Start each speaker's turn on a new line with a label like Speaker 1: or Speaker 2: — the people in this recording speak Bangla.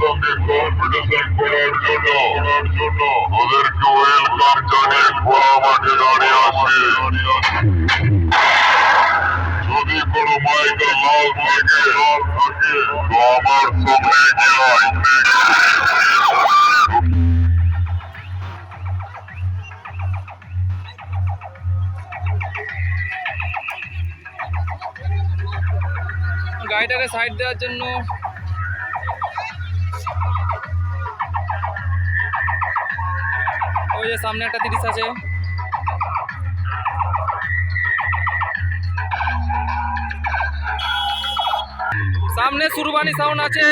Speaker 1: সঙ্গে কম্পিটিশন করার জন্য ওদেরকে ওয়েলকাম জানিয়ে খোলা মাঠে দাঁড়িয়ে আছে। যদি কোনো মাইকা লাল থাকে তো আমার সঙ্গে এগিয়ে আয়।
Speaker 2: গাড়িটাকে সাইড দেওয়ার জন্য ওই যে সামনে একটা 30 আছে। সামনে সুরবানি সাউন্ড আছে।